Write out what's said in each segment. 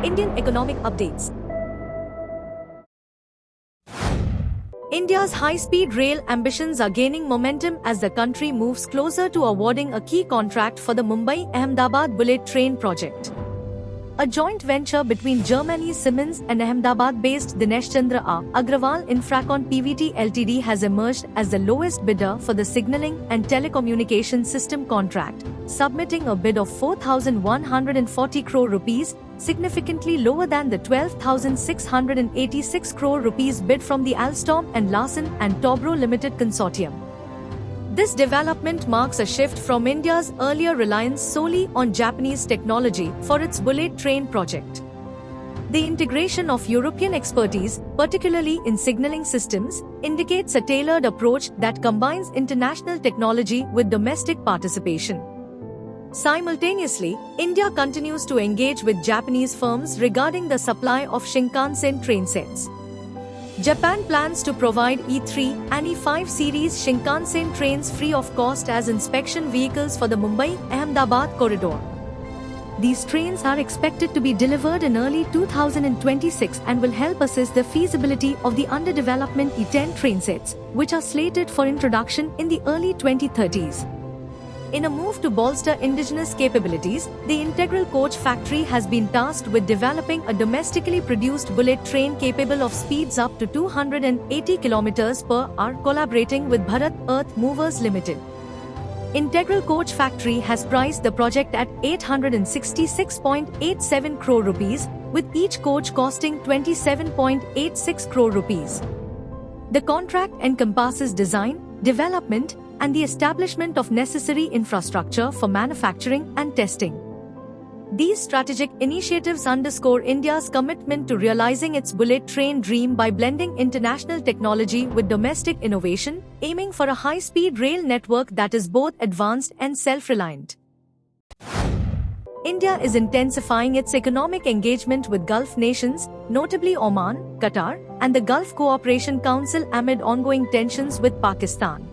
Indian economic updates. India's high-speed rail ambitions are gaining momentum as the country moves closer to awarding a key contract for the Mumbai-Ahmedabad bullet train project. A joint venture between Germany's Siemens and Ahmedabad-based Dinesh Chandra Agrawal Infracon PVT Ltd has emerged as the lowest bidder for the signalling and telecommunication system contract, submitting a bid of 4,140 crore rupees, significantly lower than the 12,686 crore rupees bid from the Alstom and Larsen and Toubro Limited consortium. This development marks a shift from India's earlier reliance solely on Japanese technology for its bullet train project. The integration of European expertise, particularly in signaling systems, indicates a tailored approach that combines international technology with domestic participation. Simultaneously, India continues to engage with Japanese firms regarding the supply of Shinkansen train sets. Japan plans to provide E3 and E5 series Shinkansen trains free of cost as inspection vehicles for the Mumbai-Ahmedabad corridor. These trains are expected to be delivered in early 2026 and will help assess the feasibility of the under-development E10 train sets, which are slated for introduction in the early 2030s. In a move to bolster indigenous capabilities, the Integral Coach Factory has been tasked with developing a domestically produced bullet train capable of speeds up to 280 km per hour, collaborating with Bharat Earth Movers Limited. Integral Coach Factory has priced the project at 866.87 crore rupees, with each coach costing 27.86 crore rupees. The contract encompasses design, development, and the establishment of necessary infrastructure for manufacturing and testing. These strategic initiatives underscore India's commitment to realizing its bullet train dream by blending international technology with domestic innovation, aiming for a high-speed rail network that is both advanced and self-reliant. India is intensifying its economic engagement with Gulf nations, notably Oman, Qatar, and the Gulf Cooperation Council amid ongoing tensions with Pakistan.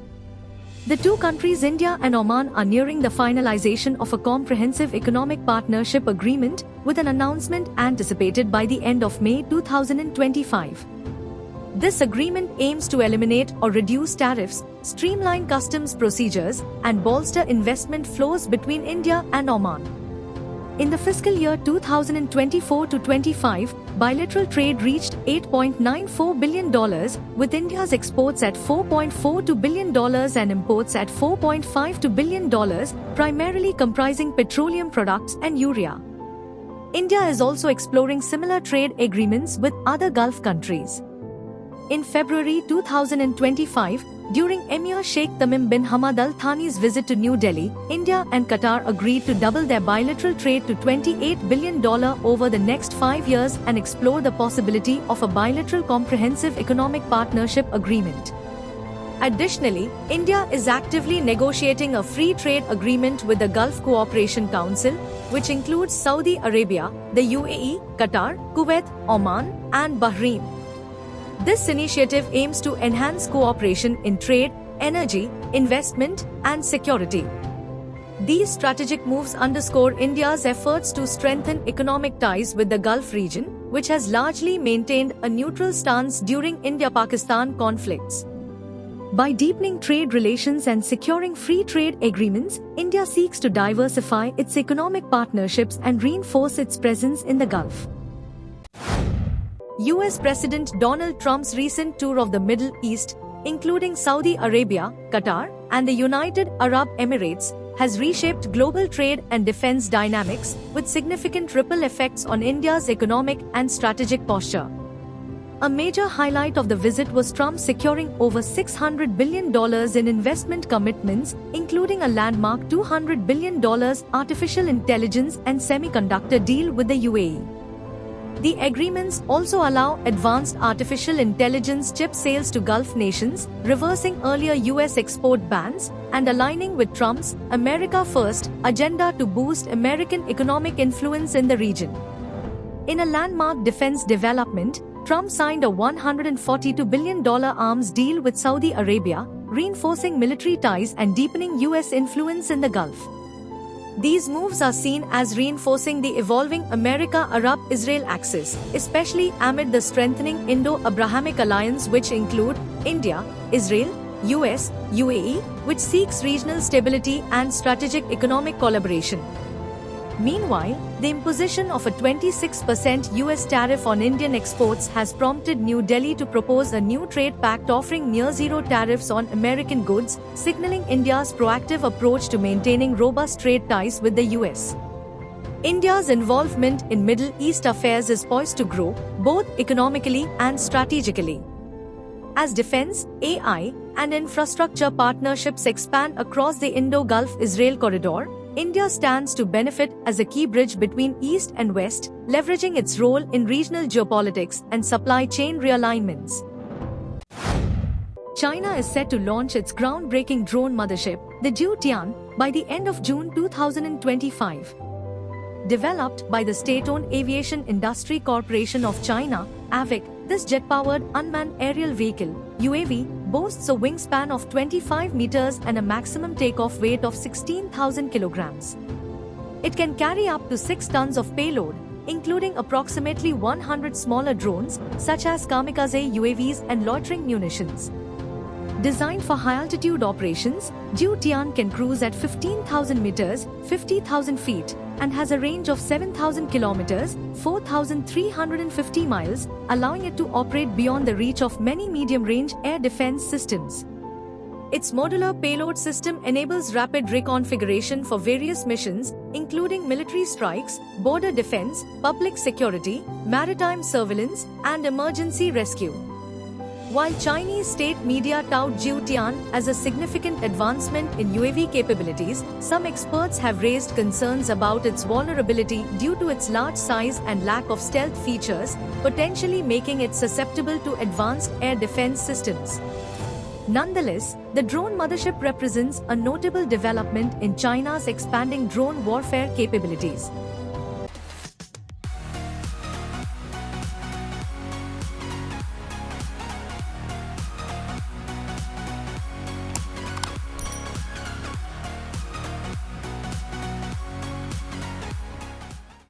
The two countries, India and Oman, are nearing the finalization of a comprehensive economic partnership agreement, with an announcement anticipated by the end of May 2025. This agreement aims to eliminate or reduce tariffs, streamline customs procedures, and bolster investment flows between India and Oman. In the fiscal year 2024-25, bilateral trade reached $8.94 billion, with India's exports at $4.42 billion and imports at $4.52 billion, primarily comprising petroleum products and urea. India is also exploring similar trade agreements with other Gulf countries. In February 2025, during Emir Sheikh Tamim bin Hamad Al Thani's visit to New Delhi, India and Qatar agreed to double their bilateral trade to $28 billion over the next 5 years and explore the possibility of a bilateral comprehensive economic partnership agreement. Additionally, India is actively negotiating a free trade agreement with the Gulf Cooperation Council, which includes Saudi Arabia, the UAE, Qatar, Kuwait, Oman, and Bahrain. This initiative aims to enhance cooperation in trade, energy, investment, and security. These strategic moves underscore India's efforts to strengthen economic ties with the Gulf region, which has largely maintained a neutral stance during India-Pakistan conflicts. By deepening trade relations and securing free trade agreements, India seeks to diversify its economic partnerships and reinforce its presence in the Gulf. US President Donald Trump's recent tour of the Middle East, including Saudi Arabia, Qatar, and the United Arab Emirates, has reshaped global trade and defense dynamics, with significant ripple effects on India's economic and strategic posture. A major highlight of the visit was Trump securing over $600 billion in investment commitments, including a landmark $200 billion artificial intelligence and semiconductor deal with the UAE. The agreements also allow advanced artificial intelligence chip sales to Gulf nations, reversing earlier US export bans, and aligning with Trump's America First agenda to boost American economic influence in the region. In a landmark defense development, Trump signed a $142 billion arms deal with Saudi Arabia, reinforcing military ties and deepening US influence in the Gulf. These moves are seen as reinforcing the evolving America-Arab-Israel axis, especially amid the strengthening Indo-Abrahamic alliance which include India, Israel, US, UAE, which seeks regional stability and strategic economic collaboration. Meanwhile, the imposition of a 26% US tariff on Indian exports has prompted New Delhi to propose a new trade pact offering near-zero tariffs on American goods, signaling India's proactive approach to maintaining robust trade ties with the US. India's involvement in Middle East affairs is poised to grow, both economically and strategically. As defense, AI, and infrastructure partnerships expand across the Indo-Gulf-Israel corridor, India stands to benefit as a key bridge between East and West, leveraging its role in regional geopolitics and supply chain realignments. China is set to launch its groundbreaking drone mothership, the Jiu Tian, by the end of June 2025. Developed by the state-owned Aviation Industry Corporation of China, AVIC, this jet-powered unmanned aerial vehicle, UAV, boasts a wingspan of 25 meters and a maximum takeoff weight of 16,000 kilograms. It can carry up to 6 tons of payload, including approximately 100 smaller drones, such as kamikaze UAVs and loitering munitions. Designed for high-altitude operations, Jiu Tian can cruise at 15,000 meters, 50,000 feet, and has a range of 7,000 kilometers, 4,350 miles, allowing it to operate beyond the reach of many medium-range air defense systems. Its modular payload system enables rapid reconfiguration for various missions, including military strikes, border defense, public security, maritime surveillance, and emergency rescue. While Chinese state media tout Jiu Tian as a significant advancement in UAV capabilities, some experts have raised concerns about its vulnerability due to its large size and lack of stealth features, potentially making it susceptible to advanced air defense systems. Nonetheless, the drone mothership represents a notable development in China's expanding drone warfare capabilities.